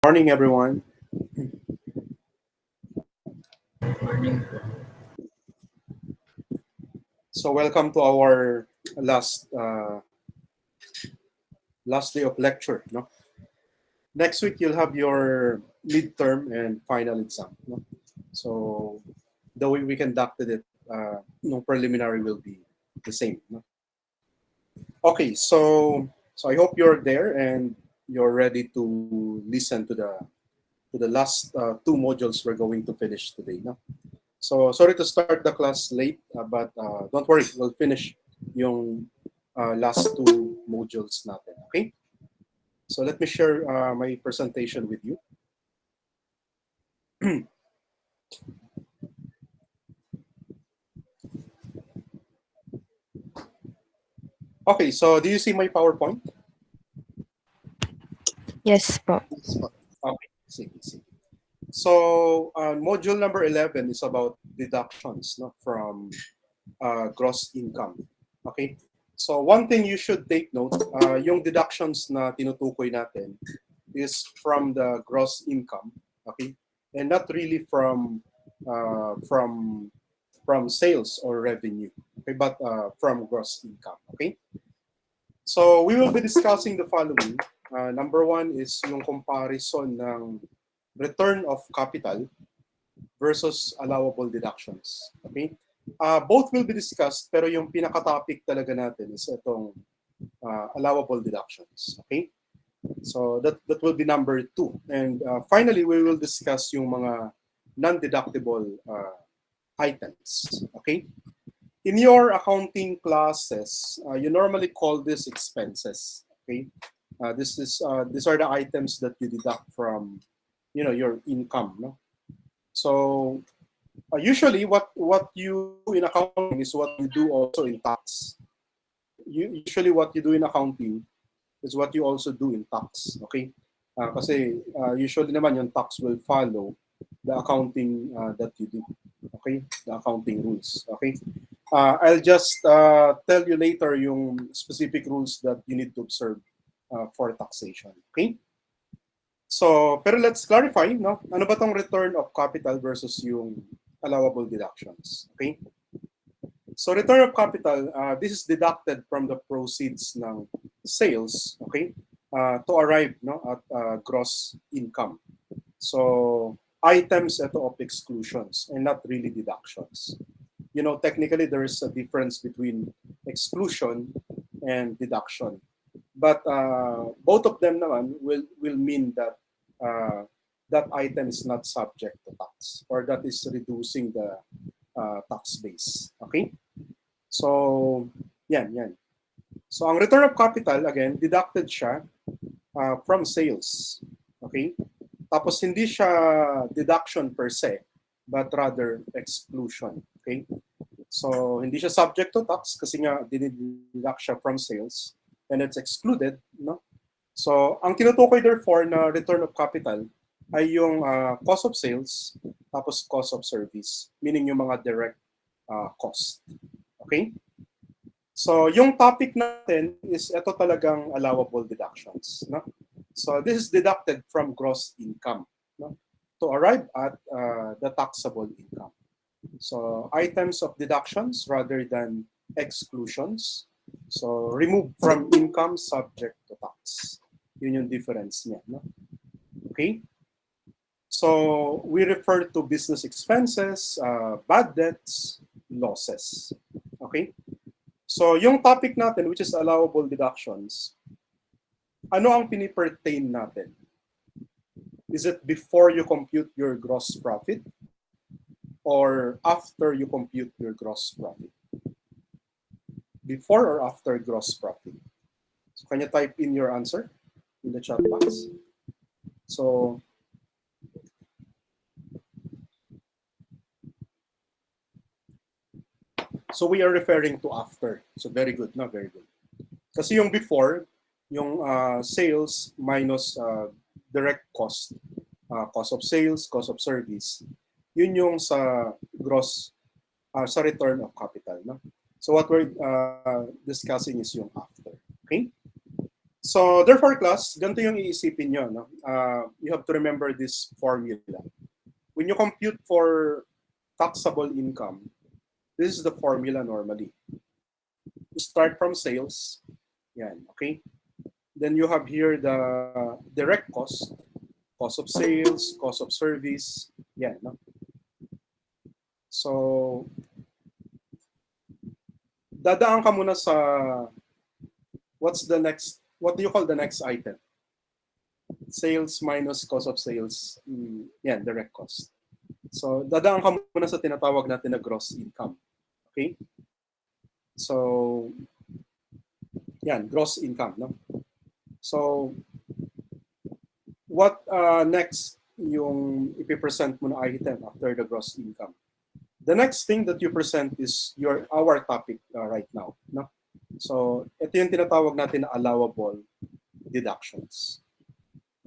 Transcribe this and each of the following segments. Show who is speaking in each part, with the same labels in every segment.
Speaker 1: Morning, everyone. So, welcome to our last last day of lecture. No, next week you'll have your midterm and final exam. No, so the way we conducted it, no preliminary will be the same. No? Okay, so I hope you're there and you're ready to listen to the last two modules we're going to finish today. No? So sorry to start the class late, but don't worry, we'll finish yung last two modules natin. Okay? So let me share my presentation with you. Okay, so do you see my PowerPoint?
Speaker 2: Yes po.
Speaker 1: Okay, sige. So module number 11 is about deductions no, from gross income. Okay? So one thing you should take note, yung deductions na tinutukoy natin is from the gross income, okay? And not really from sales or revenue, okay? But from gross income, okay? So we will be discussing the following. Number one is yung comparison ng return of capital versus allowable deductions, okay? Both will be discussed, pero yung pinaka-topic talaga natin is itong allowable deductions, okay? So that will be number two. And finally, we will discuss yung mga non-deductible items, okay? In your accounting classes, you normally call this expenses, okay? These are the items that you deduct from, your income, no? So usually, what you do in accounting is what you do also in tax. Usually, what you do in accounting is what you also do in tax. Okay? Kasi usually naman yung tax will follow the accounting that you do. Okay? The accounting rules. Okay? I'll just tell you later yung specific rules that you need to observe for taxation. Okay? So, pero let's clarify, no? Ano ba tong return of capital versus yung allowable deductions? Okay? So, return of capital, this is deducted from the proceeds ng sales, okay? To arrive no at gross income. So, items ito of exclusions and not really deductions. Technically there is a difference between exclusion and deduction. But both of them naman will mean that that item is not subject to tax or that is reducing the tax base. Okay? So, yan. So, ang return of capital, again, deducted siya from sales. Okay? Tapos, hindi siya deduction per se, but rather exclusion. Okay? So, hindi siya subject to tax kasi nga dinideduct siya from sales and it's excluded. No? So, ang tinutukoy therefore na return of capital ay yung cost of sales tapos cost of service, meaning yung mga direct cost. Okay? So, yung topic natin is ito talagang allowable deductions. No? So, this is deducted from gross income no? To arrive at the taxable income. So, items of deductions rather than exclusions. So, remove from income subject to tax. Yun yung difference niya. No? Okay? So, we refer to business expenses, bad debts, losses. Okay? So, yung topic natin, which is allowable deductions, ano ang pinipertain natin? Is it before you compute your gross profit or after you compute your gross profit? Before or after gross profit? So, can you type in your answer in the chat box? So, we are referring to after. So, very good, no? Very good. Kasi yung before, yung sales minus direct cost, cost of sales, cost of service, yun yung sa gross, sa return of capital. No? So what we're discussing is yung after. Okay? So therefore class, ganito yung iisipin nyo. No? You have to remember this formula. When you compute for taxable income, this is the formula normally. You start from sales. Yan, okay? Then you have here the direct cost of sales, cost of service. Yan, no? So, dadaan ka muna sa what do you call the next item? Sales minus cost of sales. Yan, direct cost. So, dadaan ka muna sa tinatawag natin na gross income. Okay? So, yan, gross income. No? So, what next yung ipipresent mo na item after the gross income? The next thing that you present is our topic right now. No? So, ito yung tinatawag natin na allowable deductions.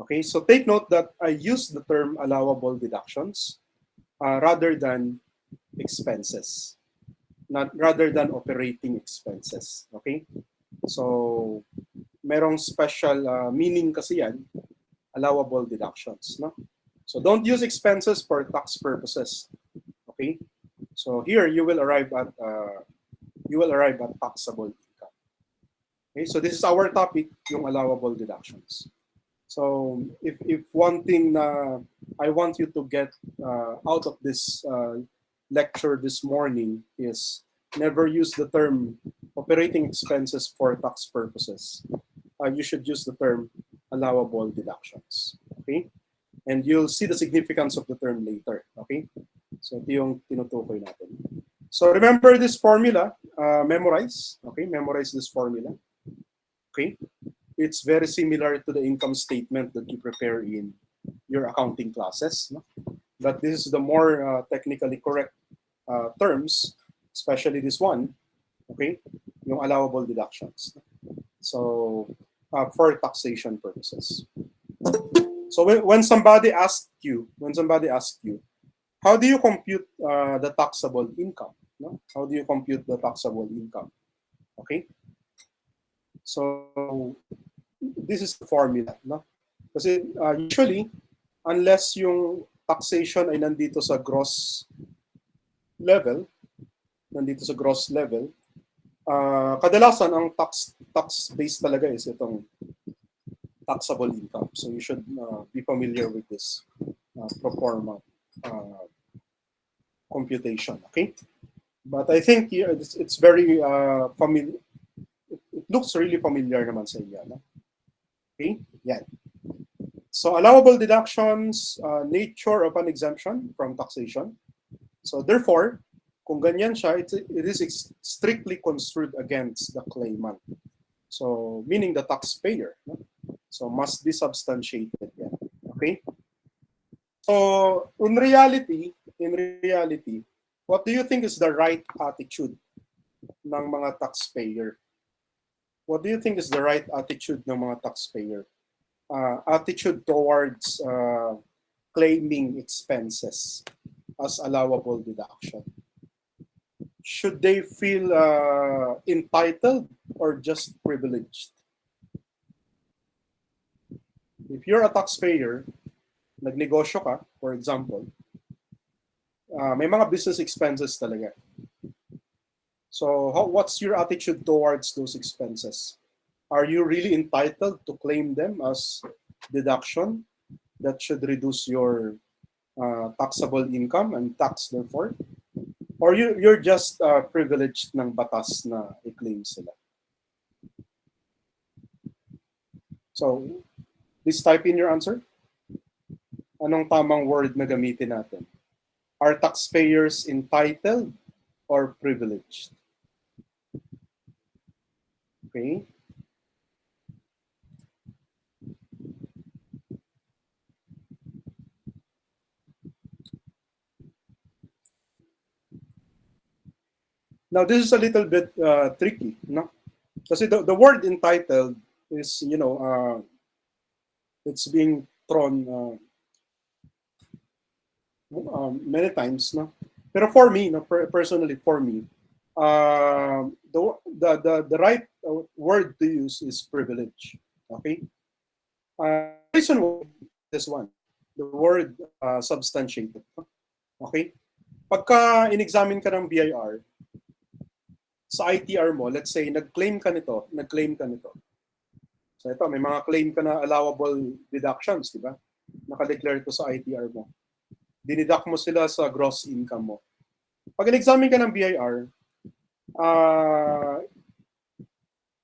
Speaker 1: Okay, so take note that I use the term allowable deductions rather than expenses, rather than operating expenses. Okay, so merong special meaning kasi yan, allowable deductions. No? So don't use expenses for tax purposes. Okay, so here you will arrive at taxable income. Okay, so this is our topic, yung allowable deductions. So if one thing I want you to get out of this lecture this morning is never use the term operating expenses for tax purposes. You should use the term allowable deductions. Okay? And you'll see the significance of the term later. Okay? So ito yung tinutukoy natin. So remember this formula, memorize. Okay? Memorize this formula. Okay? It's very similar to the income statement that you prepare in your accounting classes. No? But this is the more technically correct terms, especially this one, okay? Yung allowable deductions. So, for taxation purposes. So when somebody asks you, how do you compute the taxable income? No? How do you compute the taxable income? Okay? So, this is the formula. No? Kasi usually, unless yung taxation ay nandito sa gross level, kadalasan ang tax base talaga is itong taxable income. So you should be familiar with this pro forma computation. Okay? But I think here it's very familiar. It looks really familiar naman sa inyo. No? Okay, yan. So allowable deductions, nature of an exemption from taxation. So therefore, kung ganyan siya, it is strictly construed against the claimant. So meaning the taxpayer. No? So must be substantiated. Yan. Okay. So in reality, what do you think is the right attitude ng mga taxpayer? What do you think is the right attitude ng mga taxpayer? Attitude towards claiming expenses as allowable deduction. Should they feel entitled or just privileged? If you're a taxpayer, nagnegosyo ka, for example, may mga business expenses talaga. So what's your attitude towards those expenses? Are you really entitled to claim them as deduction that should reduce your taxable income and tax therefore? Or you're just privileged ng batas na i-claim sila? So, please type in your answer. Anong tamang word na gamitin natin? Are taxpayers entitled or privileged? Okay. Now, this is a little bit tricky, no? Kasi the word entitled is, it's being thrown many times, no? Pero for me, no, personally, for me, the right word to use is privilege. Okay? Reason why this one, the word substantiated. Okay? Pagka in-examine ka ng BIR, sa ITR mo, let's say, nag-claim ka nito. So ito, may mga claim ka na allowable deductions, di ba? Nakadeclare ko sa ITR mo. Diniduct mo sila sa gross income mo. Pag in-examine ka ng BIR,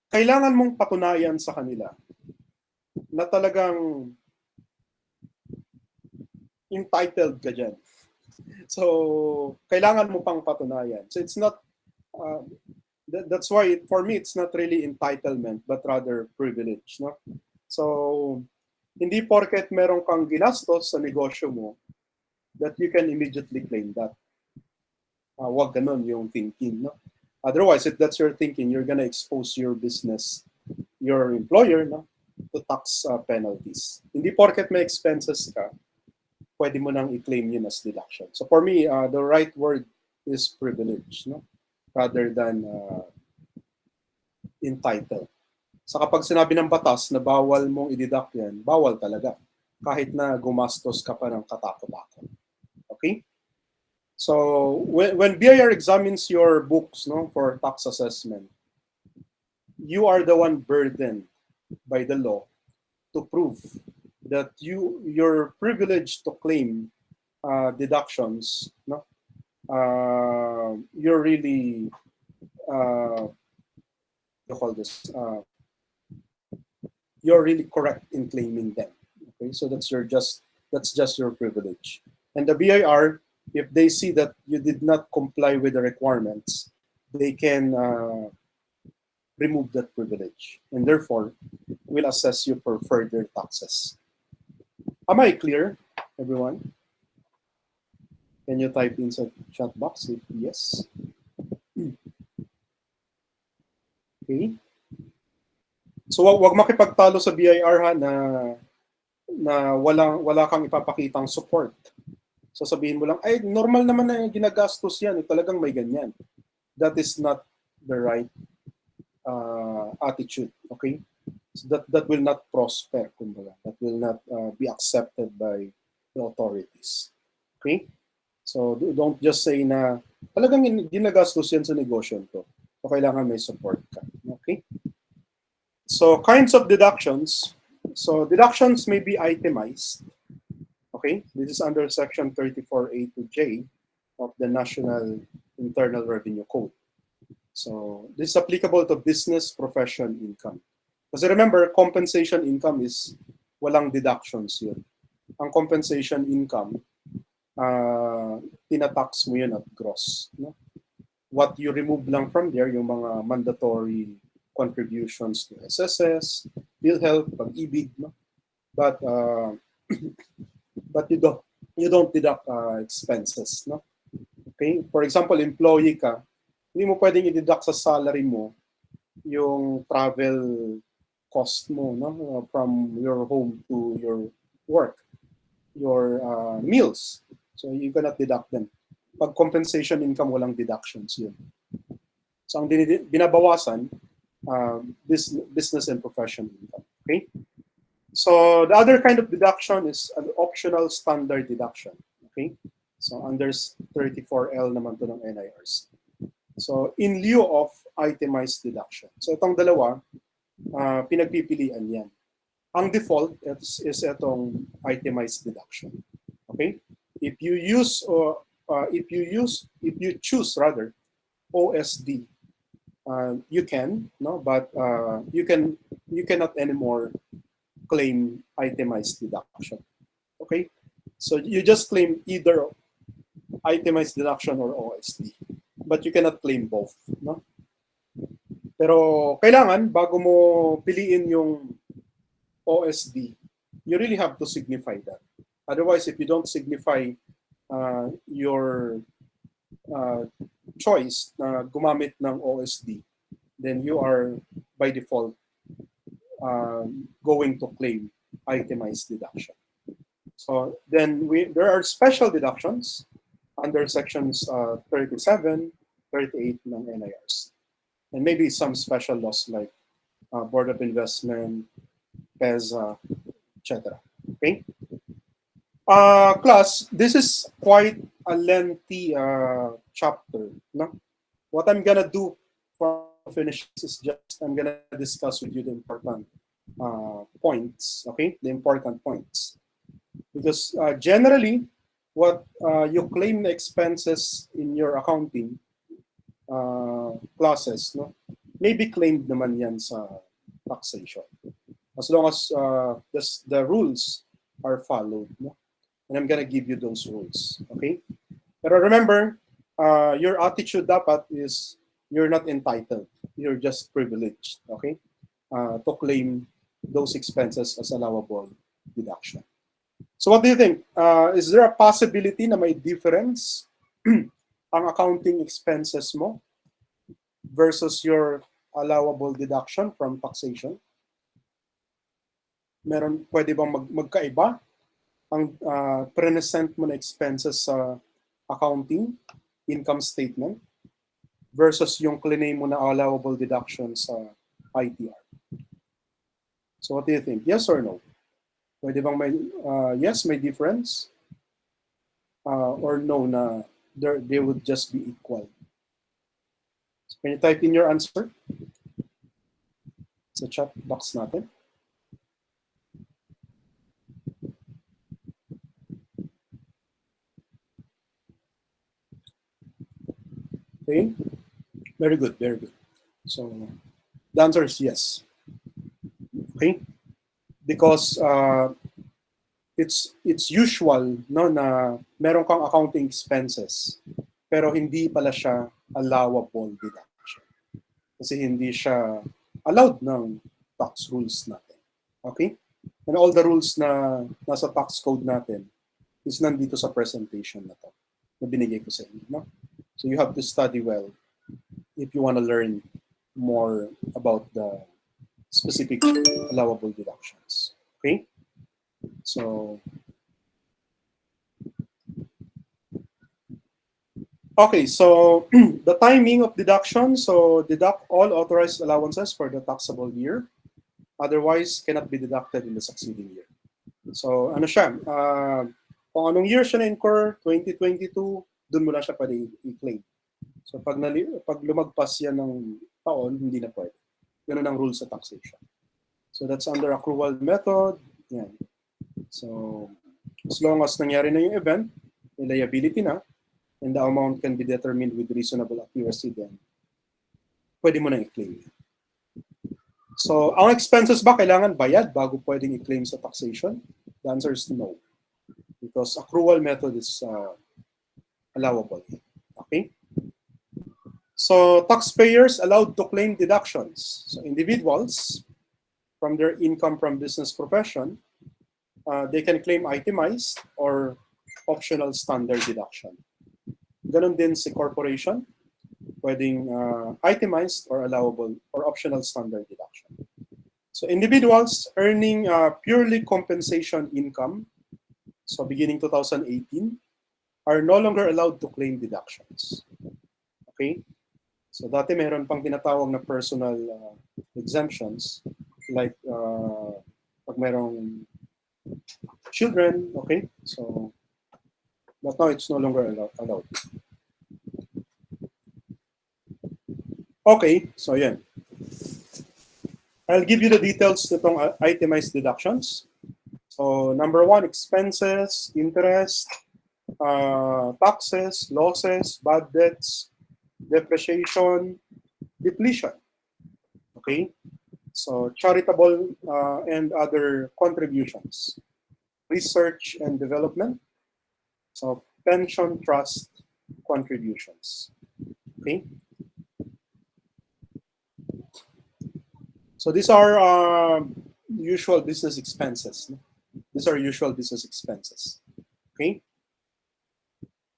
Speaker 1: kailangan mong patunayan sa kanila na talagang entitled ka dyan. So, kailangan mo pang patunayan. So, it's not, that's why, for me, it's not really entitlement, but rather privilege. No? So, hindi porket meron kang ginastos sa negosyo mo that you can immediately claim that. Wag ganun yung thinking. No? Otherwise, if that's your thinking, you're gonna expose your business, your employer, no, to tax penalties. Hindi porket may expenses ka, pwede mo nang i-claim yun as deduction. So for me, the right word is privilege, no? Rather than entitled. Sa kapag sinabi ng batas na bawal mong i-deduct yan, bawal talaga. Kahit na gumastos ka pa ng katakot-takot. Okay? So when BIR examines your books, no, for tax assessment, you are the one burdened by the law to prove that you're privileged to claim deductions. No, you're really you call this. You're really correct in claiming them. Okay, so that's just your privilege. And the BIR, if they see that you did not comply with the requirements, they can remove that privilege, and therefore will assess you for further taxes. Am I clear, everyone? Can you type in sa chat box if yes? Okay. So wag makipagtalo sa BIR ha na wala kang ipapakitang support. So sabihin mo lang, ay normal naman na ginagastos yan, talagang may ganyan. That is not the right attitude, okay? So that will not prosper, kumbaga. That will not be accepted by the authorities. Okay? So don't just say na talagang ginagastos yan sa negosyo to. So kailangan may support ka. Okay? So kinds of deductions. So deductions may be itemized. Okay? This is under section 34A to J of the National Internal Revenue Code. So this is applicable to business profession income. Kasi remember, compensation income is walang deductions yun. Ang compensation income, tinatax mo yun at gross. No? What you remove lang from there, yung mga mandatory contributions to SSS, PhilHealth, Pag-ibig, no? But but you don't deduct expenses, no? Okay? For example, employee ka, hindi mo pwedeng i-deduct sa salary mo yung travel cost mo, no? From your home to your work, your meals. So you cannot deduct them. Pag compensation income, walang deductions yun. So ang binabawasan, business and profession income. Okay? So the other kind of deduction is an optional standard deduction. Okay? So under 34L naman to ng NIRC. So in lieu of itemized deduction. So itong dalawa, pinagpipilian yan. Ang default is itong itemized deduction. Okay? If you choose OSD, you can, no, but you cannot anymore claim itemized deduction. Okay? So you just claim either itemized deduction or OSD. But you cannot claim both, no? Pero kailangan bago mo piliin yung OSD, you really have to signify that. Otherwise, if you don't signify your choice na gumamit ng OSD, then you are by default going to claim itemized deduction. So then there are special deductions under sections 37, 38 ng NIRC. And maybe some special laws like Board of Investment, PEZA, etc. Okay? Class, this is quite a lengthy chapter. No? What I'm gonna do for finish is just I'm gonna discuss with you the important points. Okay, the important points, because generally, what you claim expenses in your accounting classes, no, may be claimed naman yan sa taxation, as long as the rules are followed. No? And I'm gonna give you those rules. Okay. Pero remember, your attitude dapat is you're not entitled. You're just privileged, okay, to claim those expenses as allowable deduction. So what do you think? Is there a possibility na may difference ang accounting expenses mo versus your allowable deduction from taxation? Pwede bang magkaiba ang present mo na expenses sa accounting income statement versus yung claim mo na allowable deduction sa ITR? So what do you think? Yes or no? Pwede bang may yes, may difference? Or no na they would just be equal? So can you type in your answer sa chat box natin? Okay, very good, very good. So the answer is yes. Okay, because it's usual, no, na meron kang accounting expenses pero hindi pala siya allowable deduction kasi hindi siya allowed ng tax rules natin. Okay, and all the rules na nasa tax code natin is nandito sa presentation na to na binigay ko sa inyo, no? So you have to study well if you want to learn more about the specific allowable deductions. Okay? So, okay, so the timing of deduction. So deduct all authorized allowances for the taxable year. Otherwise, cannot be deducted in the succeeding year. So ano siya? Kung anong year siya na-incur, 2022, dun mo lang siya pwede i-claim. So pag lumagpas yan ng taon, hindi na pwede. Ganun ang rules sa taxation. So that's under accrual method. Yan. So as long as nangyari na yung event, may liability na, and the amount can be determined with reasonable accuracy, then pwede mo na i-claim. So ang expenses ba kailangan bayad bago pwedeng i-claim sa taxation? The answer is no. Because accrual method is allowable. Okay? So taxpayers allowed to claim deductions. So individuals, from their income from business profession, they can claim itemized or optional standard deduction. Ganon din si corporation, pwedeng itemized or allowable or optional standard deduction. So individuals earning purely compensation income, so beginning 2018, are no longer allowed to claim deductions. Okay? So dati meron pang tinatawag na personal exemptions, like pag merong children, okay? So, but now it's no longer allowed. Okay, so yan. I'll give you the details nitong itemized deductions. So number one, expenses, interest, taxes, losses, bad debts, depreciation, depletion. Okay? So charitable and other contributions. Research and development. So pension trust contributions. Okay? So these are usual business expenses. These are usual business expenses. Okay?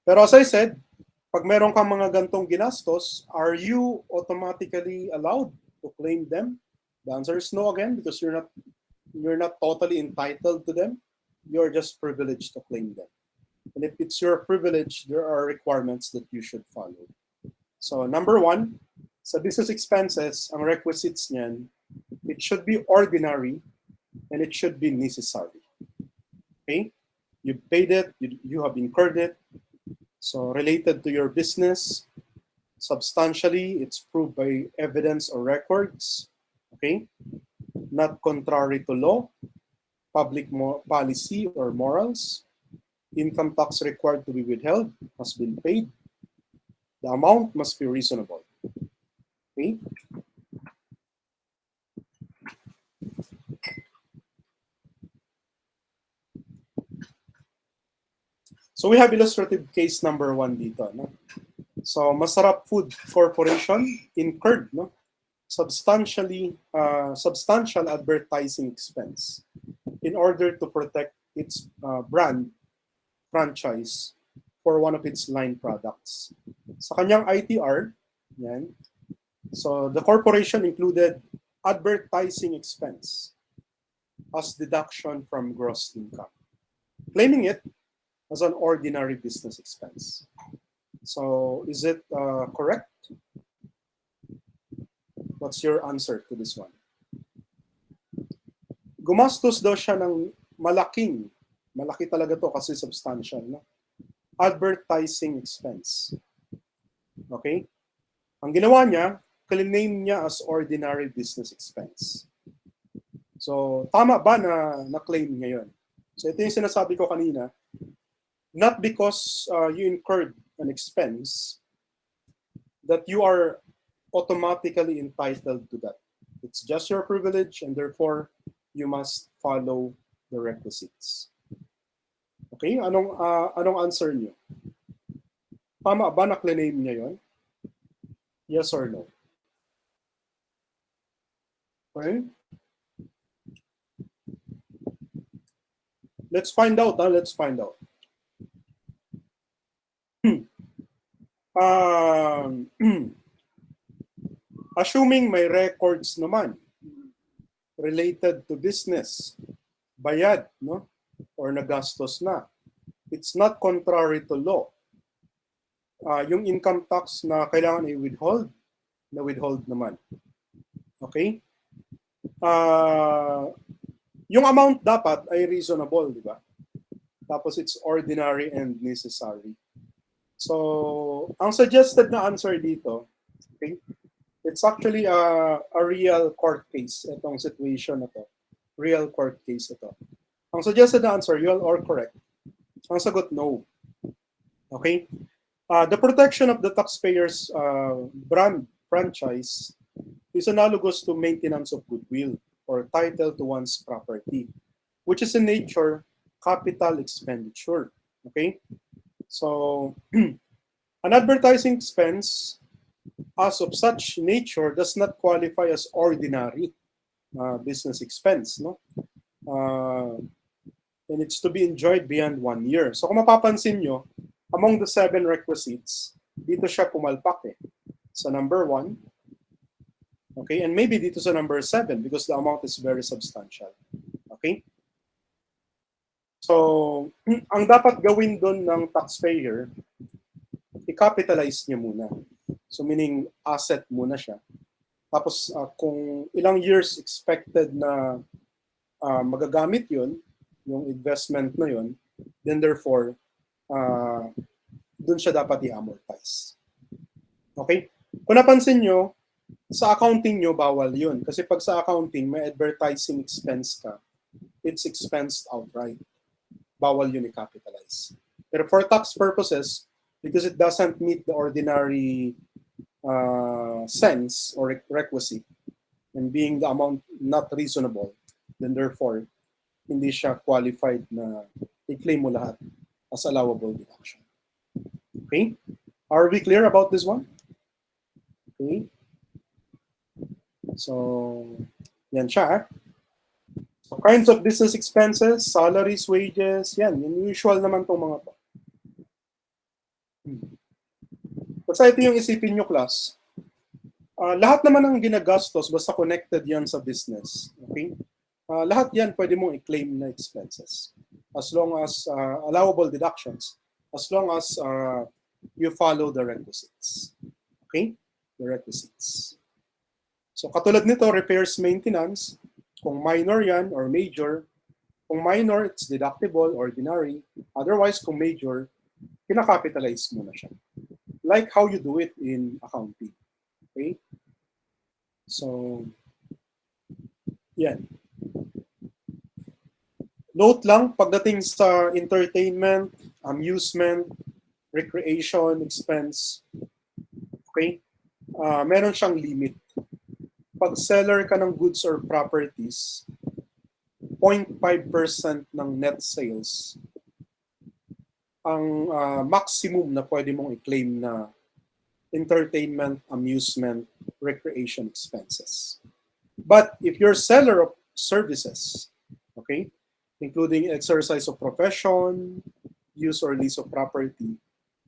Speaker 1: Pero as I said, pag meron kang mga gantong ginastos, are you automatically allowed to claim them? The answer is no again, because you're not totally entitled to them. You're just privileged to claim them. And if it's your privilege, there are requirements that you should follow. So number one, sa business expenses, ang requisites niyan, it should be ordinary and it should be necessary. Okay? You paid it, you have incurred it. So related to your business, substantially, it's proved by evidence or records. Okay? Not contrary to law, public policy or morals. Income tax required to be withheld must be paid. The amount must be reasonable. Okay? So we have illustrative case number 1 dito. No? So Masarap Food Corporation incurred substantial advertising expense in order to protect its brand franchise for one of its line products. Sa kanyang ITR, yan, so the corporation included advertising expense as deduction from gross income, claiming it as an ordinary business expense. So is it correct? What's your answer to this one? Gumastos daw siya ng malaki talaga to kasi substantial, no? Advertising expense. Okay? Ang ginawa niya, claim niya as ordinary business expense. So, tama ba na claim niya yun? So, ito yung sinasabi ko kanina, not because you incurred an expense that you are automatically entitled to that. It's just your privilege and therefore you must follow the requisites. Okay? Anong answer niyo? Tama ba na claim niya yon? Yes or no? Okay? Let's find out. Let's find out. Assuming may records naman related to business, bayad, no? Or nagastos na. It's not contrary to law. Yung income tax na kailangan i-withhold, na-withhold naman. Okay? Yung amount dapat ay reasonable, di ba? Tapos it's ordinary and necessary. So, ang suggested na answer dito, okay, it's actually a real court case, itong situation na to. Real court case ito. Ang suggested na answer, you are correct. Ang sagot, no. Okay? The protection of the taxpayer's brand franchise is analogous to maintenance of goodwill or title to one's property, which is in nature capital expenditure. Okay? So, an advertising expense as of such nature does not qualify as ordinary business expense, no? And it's to be enjoyed beyond 1 year. So kung mapapansin nyo, among the 7 requisites, dito siya pumalpak sa number 1. Okay, and maybe dito sa number 7 because the amount is very substantial. Okay? So, ang dapat gawin doon ng taxpayer, i-capitalize niya muna. So meaning asset muna siya. Tapos kung ilang years expected na magagamit yun, yung investment na yun, then therefore, dun siya dapat i-amortize. Okay? Kung napansin nyo, sa accounting nyo, bawal yun. Kasi pag sa accounting, may advertising expense ka, it's expensed outright. Bawal yun i-capitalize. Pero for tax purposes, because it doesn't meet the ordinary sense or requisite, and being the amount not reasonable, then therefore, hindi siya qualified na i-claim mo lahat as allowable deduction. Okay? Are we clear about this one? Okay? So, yan siya. So, kinds of business expenses, salaries, wages, yan. Usual naman tong mga to. Basta ito yung isipin nyo, class. Lahat naman ng ginagastos, basta connected yan sa business. Okay? Lahat yan pwede mong i-claim na expenses. As long as allowable deductions. As long as you follow the requisites. Okay? The requisites. So katulad nito, repairs, maintenance, Kung minor yan or major, kung minor, it's deductible, ordinary. Otherwise, kung major, kinakapitalize mo na siya. Like how you do it in accounting. Okay? So, yan. Note lang, pagdating sa entertainment, amusement, recreation, expense, okay? Meron siyang limit. Pag seller ka ng goods or properties, 0.5% ng net sales ang maximum na pwede mong i-claim na entertainment, amusement, recreation expenses. But if you're seller of services, okay, including exercise of profession, use or lease of property,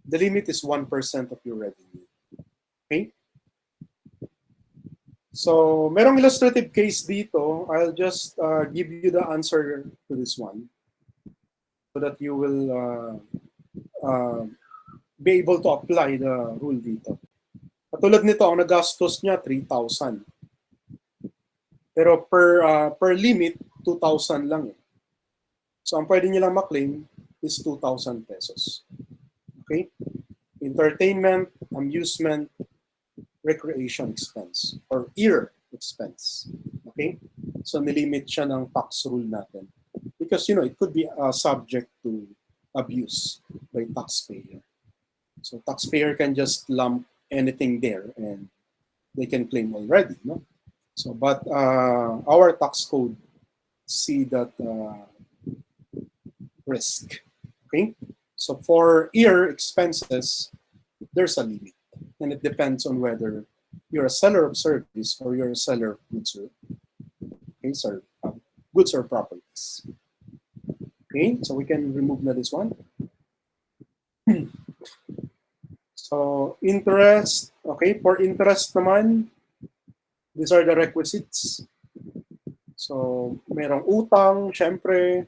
Speaker 1: the limit is 1% of your revenue. Okay? So, merong illustrative case dito. I'll just give you the answer to this one so that you will be able to apply the rule dito. Katulad nito, ang nagastos niya 3,000. Pero per limit, 2,000 lang eh. So, ang pwede niya lang maklaim is 2,000 pesos. Okay? Entertainment, amusement, recreation expense or ear expense. Okay? So, nilimit siya ng tax rule natin. Because, it could be subject to abuse by taxpayer. So, taxpayer can just lump anything there and they can claim already, no? So, but our tax code see that risk. Okay? So, for ear expenses, there's a limit. And it depends on whether you're a seller of service or you're a seller of goods or, goods or properties. Okay, so we can remove na this one. So interest, okay, for interest naman, these are the requisites. So merong utang, syempre,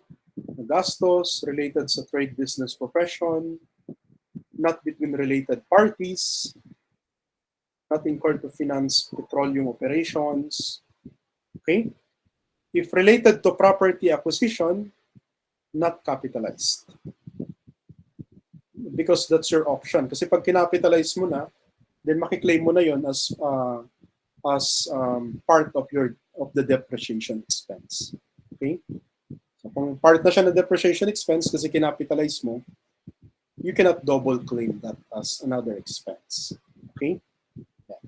Speaker 1: gastos related sa trade, business, profession, not between related parties, not incurred to finance petroleum operations. Okay? If related to property acquisition, not capitalized. Because that's your option. Kasi pag kinapitalize mo na, then makiklaim mo na yon as part of the depreciation expense. Okay? So kung part na siya ng depreciation expense kasi kinapitalize mo, you cannot double claim that as another expense. Okay? Yeah.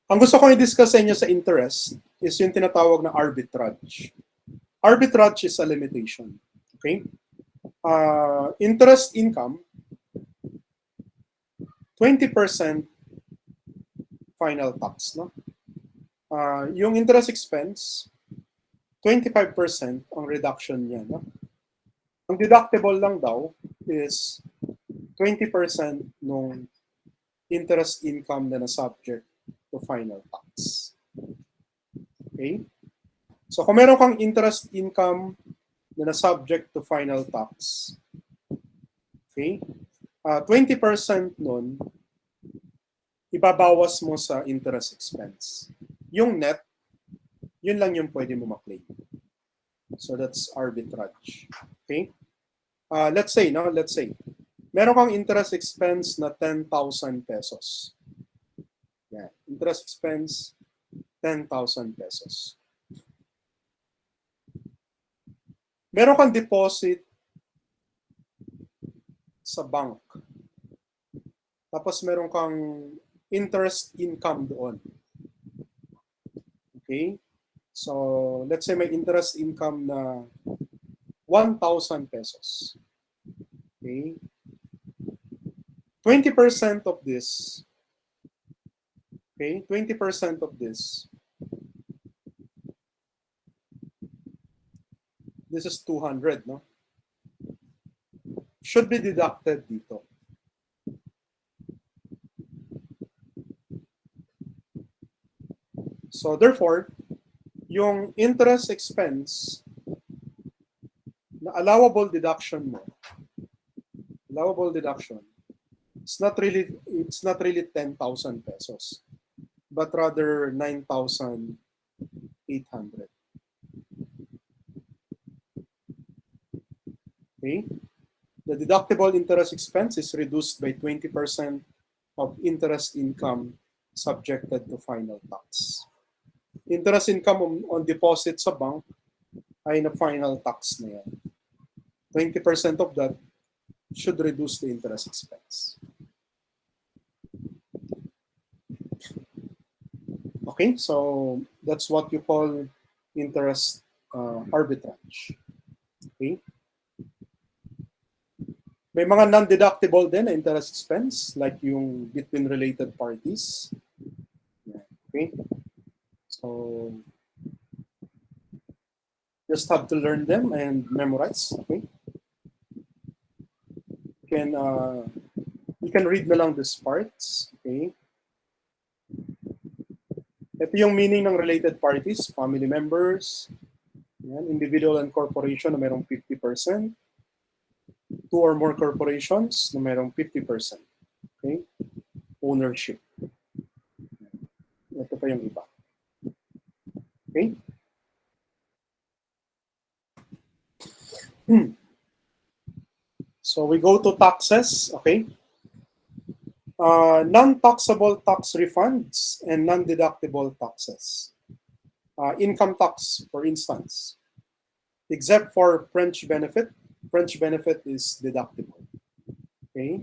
Speaker 1: Ang gusto kong i-discuss sa inyo sa interest is yung tinatawag na arbitrage. Arbitrage is a limitation. Okay? Interest income, 20% final tax. No? Yung interest expense, 25% ang reduction niya. No? Ang deductible lang daw is 20% nung interest income na subject to final tax. Okay? So kung meron kang interest income na subject to final tax, okay, 20% nun, ibabawas mo sa interest expense. Yung net, yun lang yung pwede mo maklaim. So that's arbitrage. Okay? Let's say, meron kang interest expense na 10,000 pesos. Yeah, interest expense, 10,000 pesos. Meron kang deposit sa bank. Tapos meron kang interest income doon. Okay? So, let's say may interest income na 1,000 pesos. Okay? 20% of this, okay? 20% of this, this is 200, no? Should be deducted dito. So therefore, yung interest expense na allowable deduction mo, it's not really 10,000 pesos, but rather 9,800 800. Okay? The deductible interest expense is reduced by 20% of interest income subjected to final tax. Interest income on deposit sa bank ay na final tax na yan. 20% of that should reduce the interest expense. Okay, so that's what you call interest arbitrage. Okay. May mga non-deductible din na interest expense like yung between related parties. Okay. So just have to learn them and memorize. Okay. You can read na lang these parts. Okay. Ito yung meaning ng related parties, family members, yan, individual and corporation na mayroong 50%, two or more corporations na mayroong 50%. Okay? Ownership. Ito pa yung iba. Okay? So we go to taxes. Okay? Non-taxable tax refunds and non-deductible taxes. Income tax, for instance, except for French benefit. French benefit is deductible. Okay?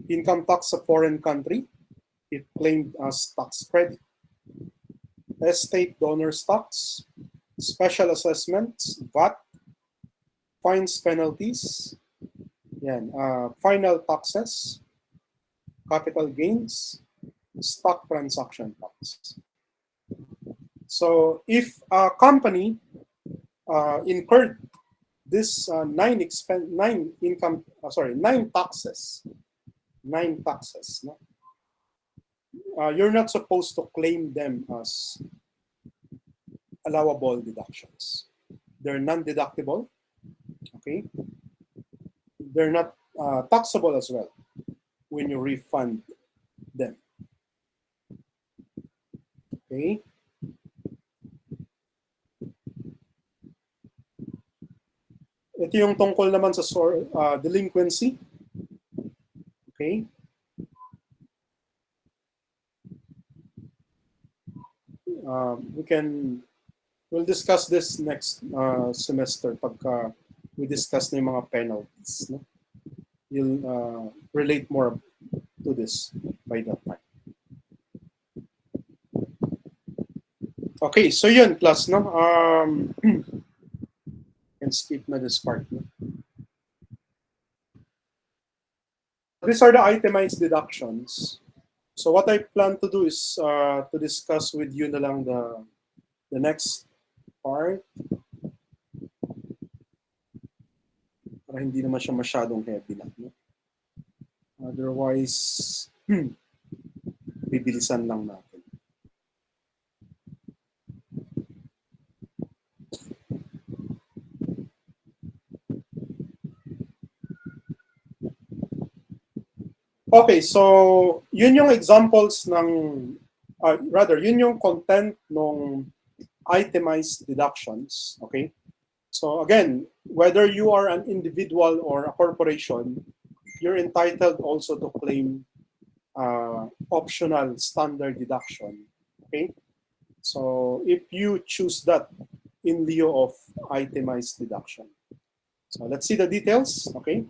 Speaker 1: Income tax of foreign country, it claimed as tax credit. Estate donors tax, special assessments, VAT, fines, penalties, yan, final taxes, capital gains, stock transaction tax. So if a company incurred this nine taxes, no? You're not supposed to claim them as allowable deductions. They're non-deductible. Okay, they're not taxable as well when you refund them. Okay. Ito yung tungkol naman sa delinquency. Okay. We'll discuss this next semester pagka we discuss na yung mga penalties. No? You'll relate more to this by that time. Okay, so yun, class, no? And skip na this part. No? These are the itemized deductions. So what I plan to do is to discuss with you na lang the next part. Para hindi naman siya masyadong heavy lang. No? Otherwise, bibilisan lang natin. Okay, so yun yung examples ng, yun yung content ng itemized deductions, okay? So again, whether you are an individual or a corporation, you're entitled also to claim optional standard deduction, okay? So if you choose that in lieu of itemized deduction. So let's see the details, okay?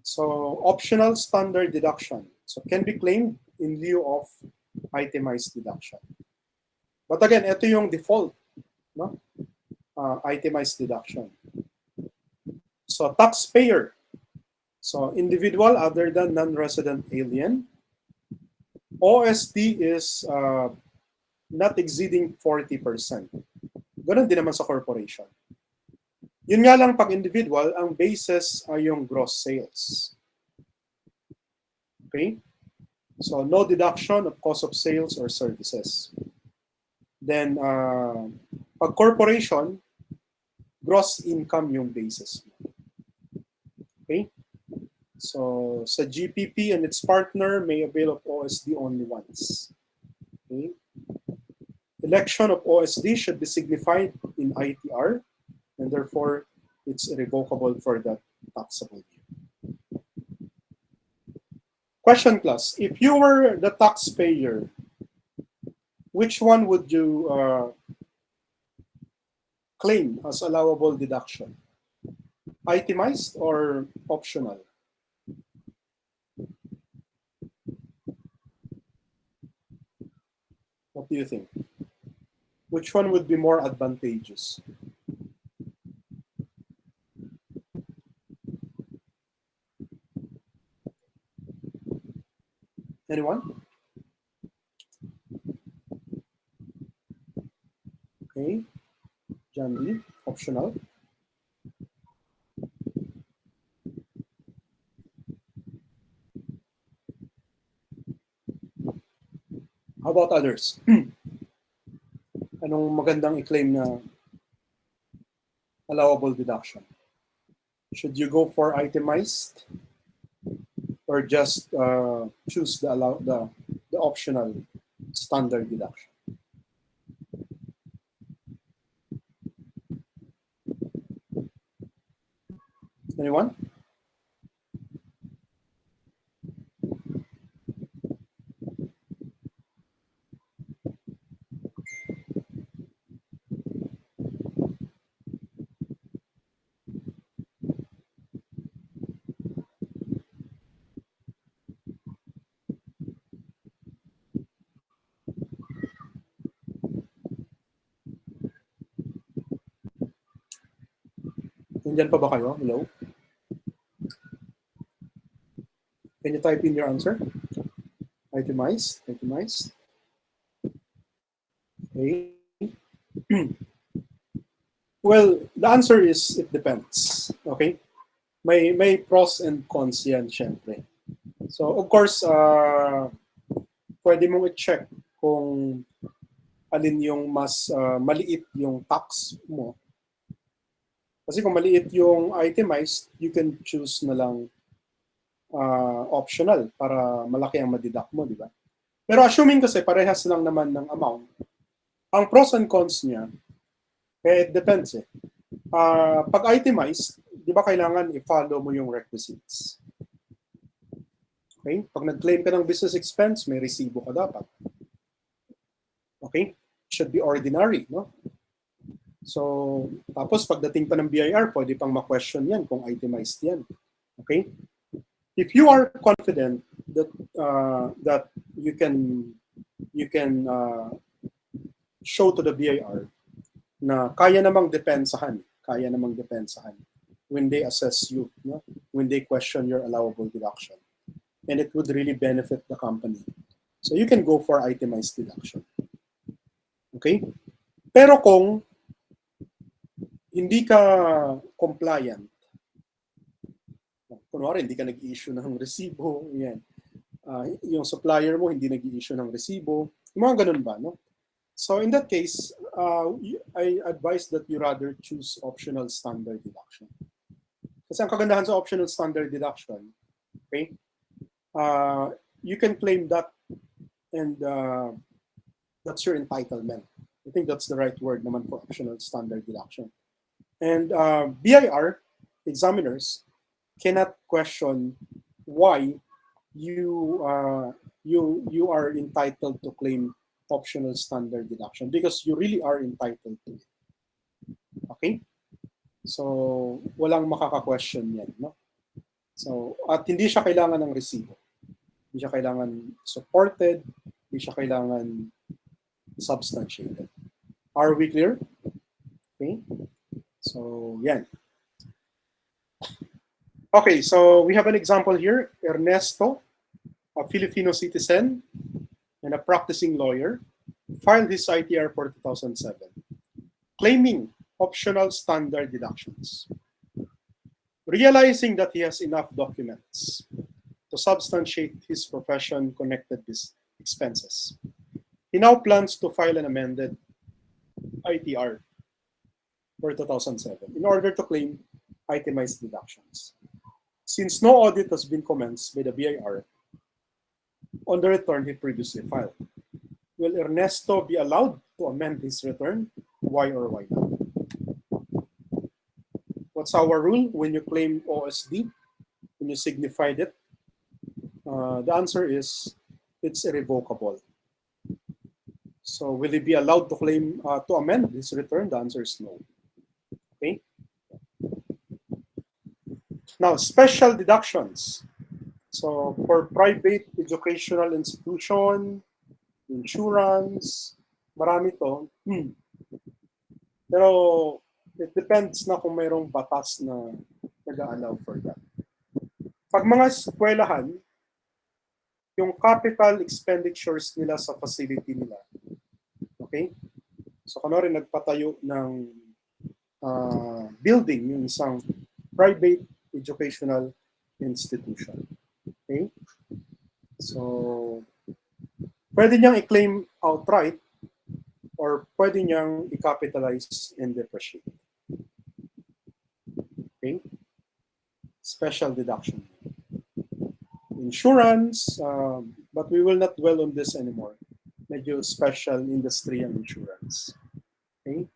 Speaker 1: So optional standard deduction. So can be claimed in lieu of itemized deduction. But again, ito yung default, no? Itemized deduction. So taxpayer. So individual other than non-resident alien. OSD is not exceeding 40%. Ganun din naman sa corporation. Yun nga lang pag individual, ang basis ay yung gross sales. Okay? So no deduction of cost of sales or services. Then pag corporation, gross income yung basis. Okay? So sa GPP and its partner may avail of OSD only once. Okay? election of OSD should be signified in ITR, and therefore it's irrevocable for that taxable year. Question class, if you were the taxpayer, which one would you claim as allowable deduction? Itemized or optional? What do you think? Which one would be more advantageous? Anyone? Okay, John Lee, optional. How about others? Anong magandang i-claim na allowable deduction? Should you go for itemized or just choose the optional standard deduction? Anyone? Nandiyan pa ba kayo? Hello? Can you type in your answer? Itemized, itemized. Okay. Well, the answer is it depends. Okay? May pros and cons yan, syempre. So, of course, pwede mong i-check kung alin yung mas maliit yung tax mo. Kasi kung maliit yung itemized, you can choose na lang optional para malaki ang madidak mo, di ba? Pero assuming kasi parehas lang naman ng amount, ang pros and cons niya, it depends eh. Pag itemized, di ba kailangan i-follow mo yung requisites? Okay? Pag nag-claim ka ng business expense, may resibo ka dapat. Okay? Should be ordinary, no? So, tapos pagdating pa ng BIR, pwede pang ma-question yan kung itemized yan. Okay? If you are confident that that you can show to the BIR na kaya namang depensahan when they assess you, no? When they question your allowable deduction, and it would really benefit the company. So you can go for itemized deduction. Okay? Pero kung hindi ka compliant, kunwari hindi ka nag-i-issue ng resibo, yan. Yung supplier mo hindi nag-i-issue ng resibo, yung mga ganun ba, no? So in that case, I advise that you rather choose optional standard deduction. Kasi ang kagandahan sa optional standard deduction, okay, you can claim that and that's your entitlement. I think that's the right word naman for optional standard deduction. And BIR examiners cannot question why you are entitled to claim optional standard deduction because you really are entitled to it. Okay? So, walang makaka-question yan, no? So, at hindi siya kailangan ng resibo. Hindi siya kailangan supported, hindi siya kailangan substantiated. Are we clear? Okay? So, yan. Okay, so we have an example here. Ernesto, a Filipino citizen and a practicing lawyer, filed his ITR for 2007, claiming optional standard deductions. Realizing that he has enough documents to substantiate his profession-connected expenses, he now plans to file an amended ITR for 2007 in order to claim itemized deductions. Since no audit has been commenced by the BIR on the return he previously filed, will Ernesto be allowed to amend his return? Why or why not? What's our rule when you claim OSD, when you signified it? The answer is it's irrevocable. So will he be allowed to claim to amend his return? The answer is no. Okay. Now, special deductions. So for private educational institution, insurance, marami to. Pero it depends na kung mayroong batas na nag-allow for that. Pag mga eskwelahan, yung capital expenditures nila sa facility nila, okay? So kunwari nagpatayo ng building yung isang private educational institution. Okay? So pwede niyang i-claim outright or pwede niyang i-capitalize and depreciate. Okay? Special deduction. Insurance, but we will not dwell on this anymore. Medyo special industry ang insurance. Okay?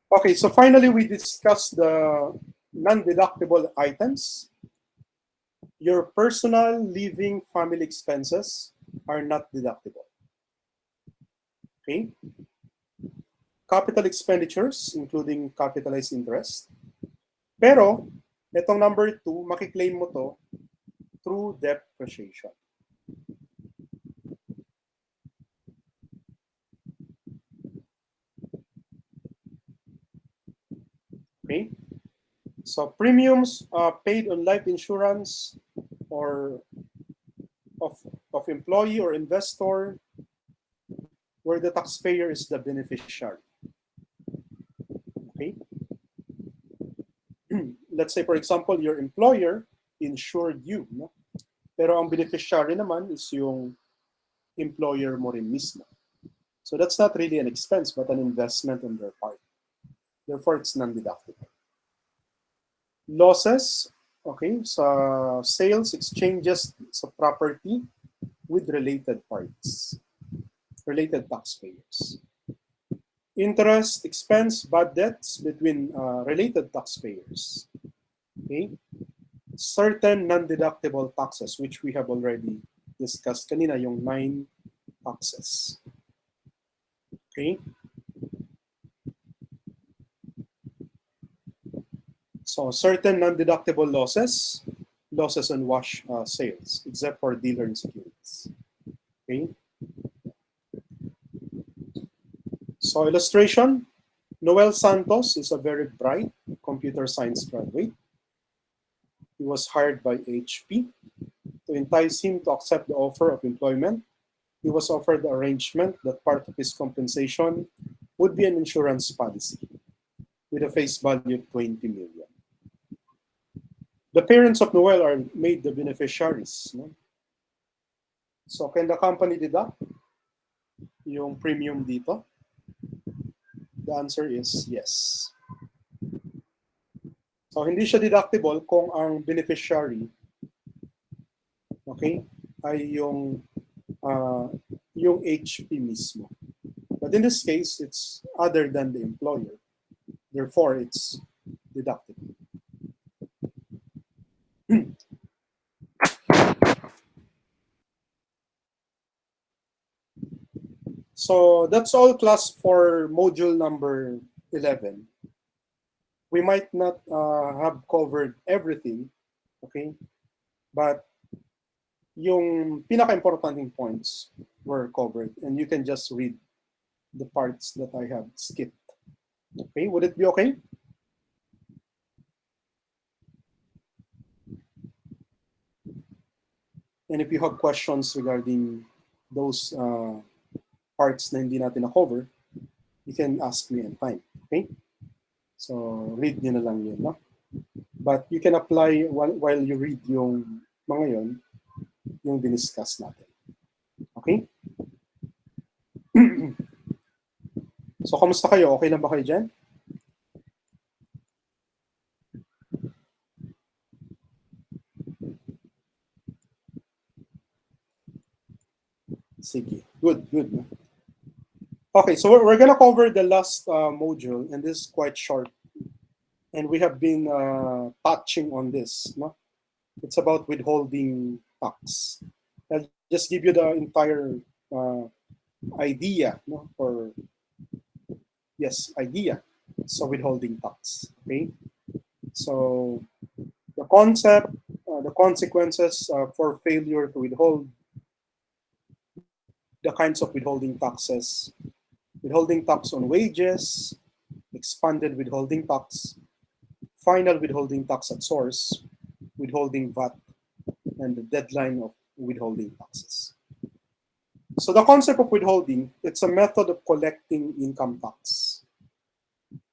Speaker 1: Okay, so finally we discussed the non-deductible items. Your personal living family expenses are not deductible. Okay? Capital expenditures, including capitalized interest. Pero, itong number 2, makiklaim mo to through depreciation. Okay? So, premiums paid on life insurance or of employee or investor where the taxpayer is the beneficiary. Okay? Let's say, for example, your employer insured you, no? Pero ang beneficiary naman is yung employer mo rin mismo. So that's not really an expense, but an investment on their part. Therefore, it's non-deductible. Losses, okay, sa sales, exchanges sa property with related parties, related taxpayers. Interest, expense, bad debts between related taxpayers. Okay? Certain non-deductible taxes, which we have already discussed kanina, yung 9 taxes. Okay? So certain non-deductible losses, losses on wash sales, except for dealer and securities. Okay? So illustration, Noel Santos is a very bright computer science graduate. He was hired by HP. To entice him to accept the offer of employment, he was offered the arrangement that part of his compensation would be an insurance policy with a face value of 20 million. The parents of Noel are made the beneficiaries. No? So can the company deduct yung premium dito? The answer is yes. So hindi siya deductible kung ang beneficiary, okay, ay yung HP mismo. But in this case, it's other than the employer. Therefore, it's deductible. So that's all, class, for module number 11. We might not have covered everything, okay? But yung pinaka-importanting points were covered, and you can just read the parts that I have skipped. Okay, would it be okay? And if you have questions regarding those parts na hindi natin na-cover, you can ask me anytime. Okay? So, read nyo na lang yun, no? But you can apply while you read yung mga yun, yung diniscuss natin. Okay? So, kamusta kayo? Okay lang ba kayo dyan? Sige. Good. Good, good. No? Okay, so we're going to cover the last module, and this is quite short. And we have been touching on this. No? It's about withholding tax. I'll just give you the entire idea, no? Or yes, idea. So withholding tax. Okay. So the concept, the consequences for failure to withhold, the kinds of withholding tax on wages, expanded withholding tax, final withholding tax at source, withholding VAT, and the deadline of withholding taxes. So the concept of withholding, it's a method of collecting income tax.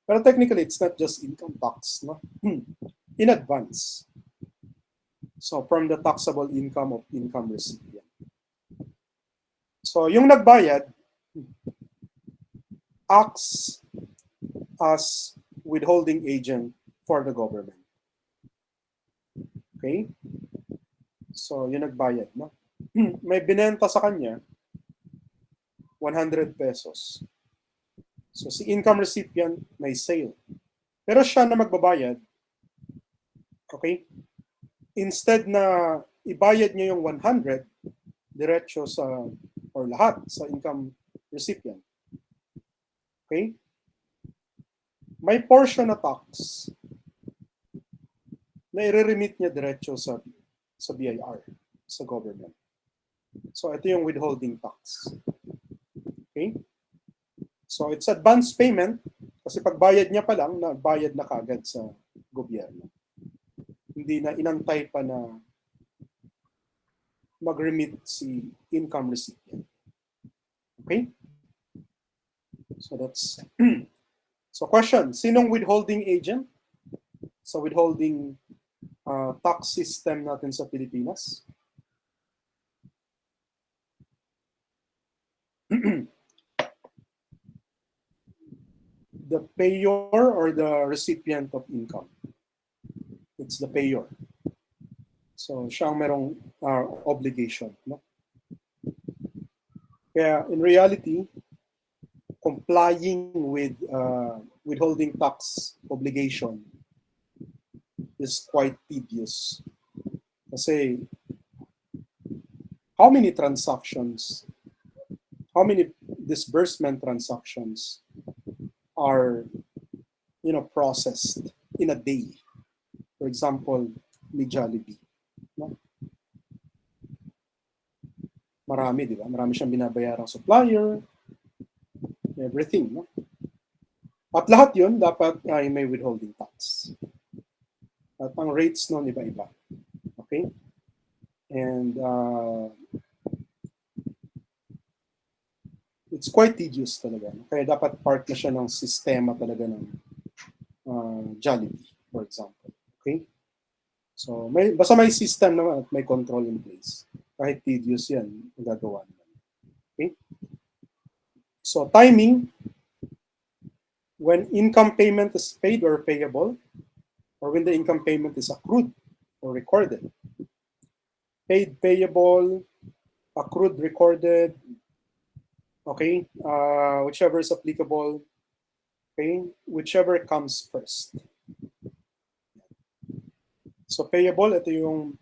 Speaker 1: But technically, it's not just income tax, no? In advance. So from the taxable income of income recipient. So yung nagbayad acts as withholding agent for the government. Okay? So yung nagbayad, no? May binenta sa kanya 100 pesos. So si income recipient may sale. Pero siya na magbabayad, okay? Instead na ibayad niya yung 100 diretso sa or lahat sa income recipient. Okay? May portion na tax na i-remit niya diretso sa BIR, sa government. So ito yung withholding tax. Okay? So it's advance payment kasi pagbayad niya pa lang, nagbayad na kagad sa gobyerno. Hindi na inantay pa na mag-remit si income recipient. Okay? So that's so question, sinong withholding agent sa withholding tax system natin sa Pilipinas? The payor or the recipient of income? It's the payor. So siya ang merong obligation. No? Kaya in reality, complying with withholding tax obligation is quite tedious. Kasi how many transactions, how many disbursement transactions are processed in a day? For example, ni Jollibee. No? Marami, di ba? Marami siyang binabayarang supplier, everything. No? At lahat yun, dapat ay may withholding tax. At ang rates nun, iba-iba. Okay? And it's quite tedious talaga. Kaya dapat part na siya ng sistema talaga ng Jollibee, for example. Okay? So, basta may system naman at may control in place. Kahit tedious yan, magagawa naman. Okay? So, timing, when income payment is paid or payable, or when the income payment is accrued or recorded. Paid, payable, accrued, recorded, okay? Whichever is applicable, okay? Whichever comes first. So payable, ito yung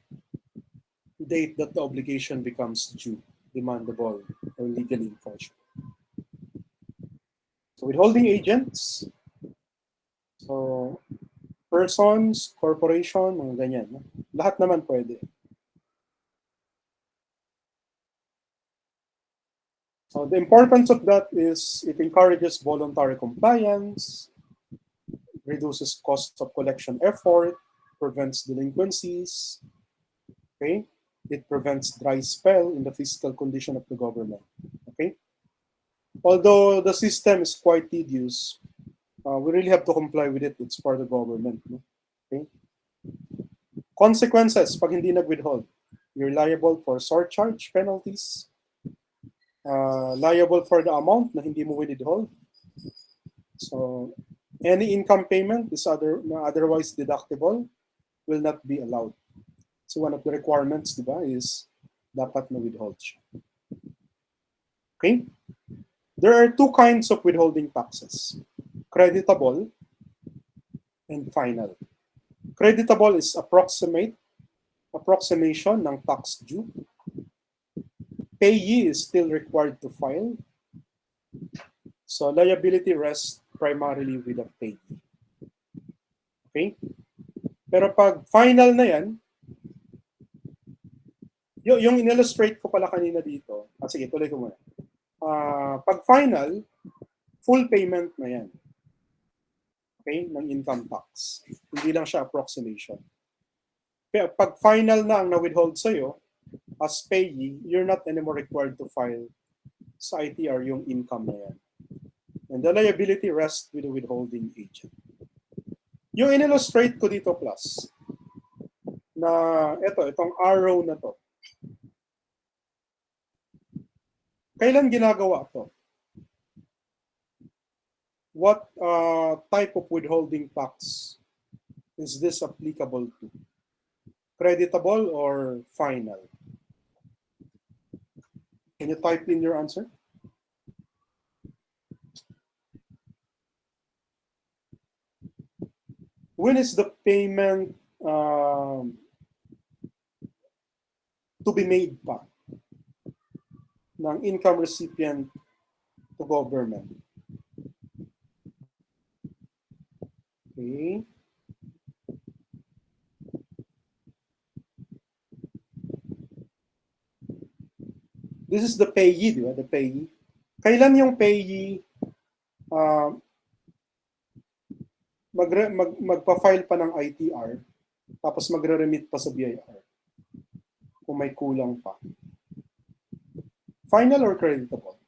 Speaker 1: date that the obligation becomes due, demandable, or legally enforceable. So withholding agents, so persons, corporation, mga ganyan. No? Lahat naman pwede. So the importance of that is it encourages voluntary compliance, reduces cost of collection effort, prevents delinquencies, okay? It prevents dry spell in the fiscal condition of the government, okay? Although the system is quite tedious, we really have to comply with it. It's for the government, okay? Consequences pag hindi nag-withhold. You're liable for surcharge penalties, liable for the amount na hindi mo withhold. So any income payment is otherwise deductible will not be allowed. So one of the requirements, diba, is dapat na withhold siya. Okay? There are two kinds of withholding taxes, creditable and final. Creditable is approximation ng tax due. Payee is still required to file. So liability rests primarily with the payee. Okay? Pero pag final na yan, yung in-illustrate ko pala kanina dito, sige, tuloy ko muna. Pag final, full payment na yan. Okay? Ng income tax. Hindi lang siya approximation. Pero pag final na ang na-withhold sa'yo, as payee, you're not anymore required to file sa ITR yung income na yan. And the liability rests with the withholding agent. Yung in-illustrate ko dito, plus, na itong arrow na to, kailan ginagawa to? What type of withholding tax is this applicable to? Creditable or final? Can you type in your answer? When is the payment to be made pa ng income recipient to government? Okay. This is the payee, di ba? The payee. Kailan yung payee magpa-file pa ng ITR tapos magre-remit pa sa BIR kung may kulang pa? Final or creditable?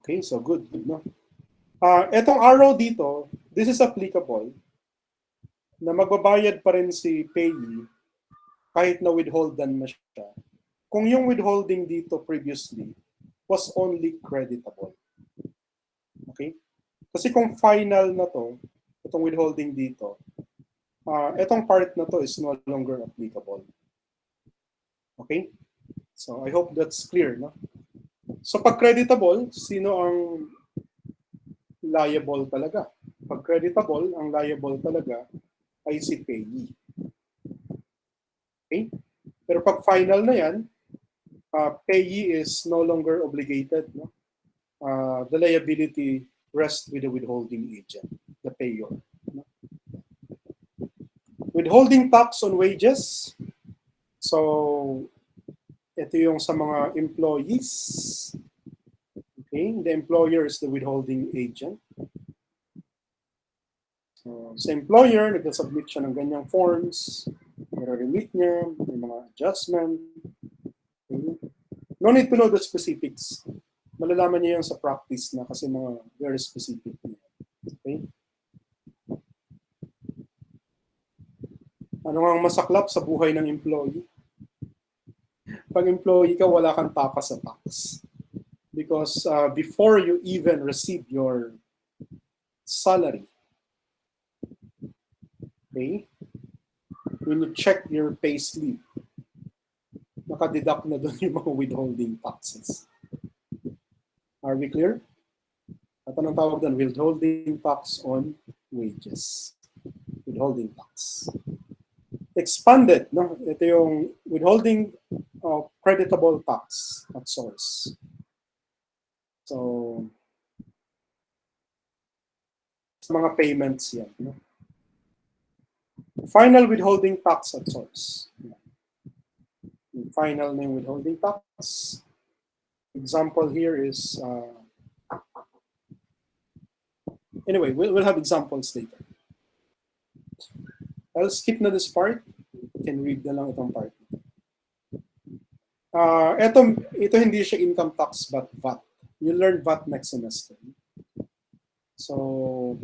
Speaker 1: Okay, so good, no? Etong arrow dito, this is applicable na magbabayad pa rin si payee kahit na withholdan na siya. Kung yung withholding dito previously was only creditable. Okay? Kasi kung final na to, itong withholding dito, etong part na to is no longer applicable. Okay? So I hope that's clear, no? So pag creditable, sino ang liable talaga? Pag creditable, ang liable talaga ay si payee. Okay? Pero pag final na yan, payee is no longer obligated. No? The liability rests with the withholding agent, the payor. No? Withholding tax on wages. So, ito yung sa mga employees. Okay, the employer is the withholding agent. So, sa employer, nag-submit siya ng ganyang forms, i-remit niya, may mga adjustment. Okay. No need to know the specifics. Malalaman niya yan sa practice na kasi mga very specific. Okay? Ano nga ang masaklap sa buhay ng employee? Pag employee ka, wala kang takas sa tax. Because before you even receive your salary, okay, when you check your pay slip, nakadeduct na doon yung mga withholding taxes. Are we clear? At anong tawag doon? Withholding tax on wages. Withholding tax. Expanded, no? Ito yung withholding creditable tax at source. So, mga payments yan. No? Final withholding tax at source. Yung final na yung withholding tax. Example here is, anyway, we'll have examples later. I'll skip na this part. You can read na lang itong part. Ito hindi siya income tax but VAT. You learn VAT next semester. So,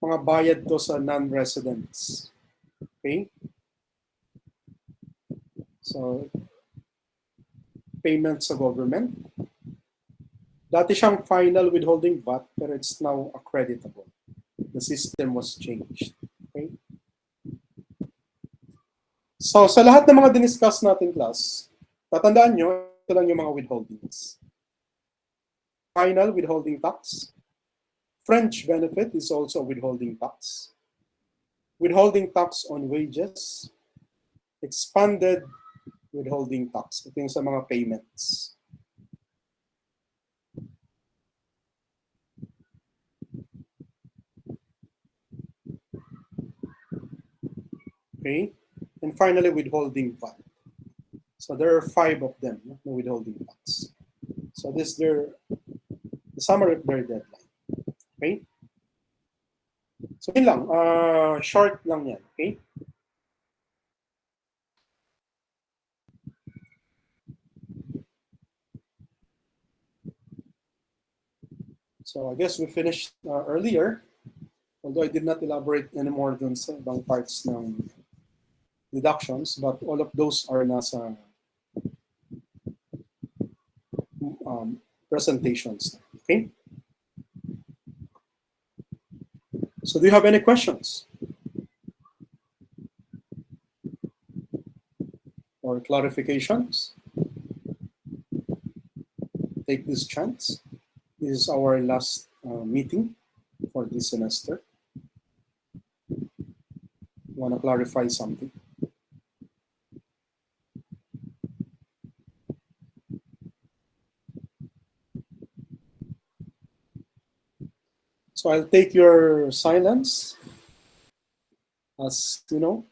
Speaker 1: mga bayad to sa non-residents. Okay? So, payment sa government. Dati siyang final withholding VAT, pero it's now accreditable. The system was changed. Okay? So, sa lahat ng mga diniscuss natin, class, tatandaan nyo, ito lang yung mga withholdings. Final withholding tax. French benefit is also withholding tax. Withholding tax on wages. Expanded withholding tax. Ito yung sa mga payments. Okay? And finally, withholding VAT. So there are 5 of them, no, withholding tax. So this is the summary of their deadline. Okay? So yun lang, short lang yan. Okay? So I guess we finished earlier, although I did not elaborate any more dun sa ibang parts ng deductions, but all of those are nasa presentations. Okay? So do you have any questions or clarifications? Take this chance. This is our last meeting for this semester. Want to clarify something? So I'll take your silence as you know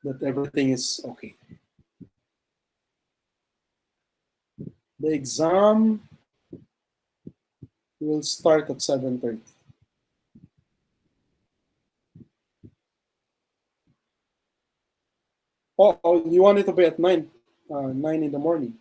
Speaker 1: that everything is okay. The exam will start at 7:30. Oh, you want it to be at 9 in the morning.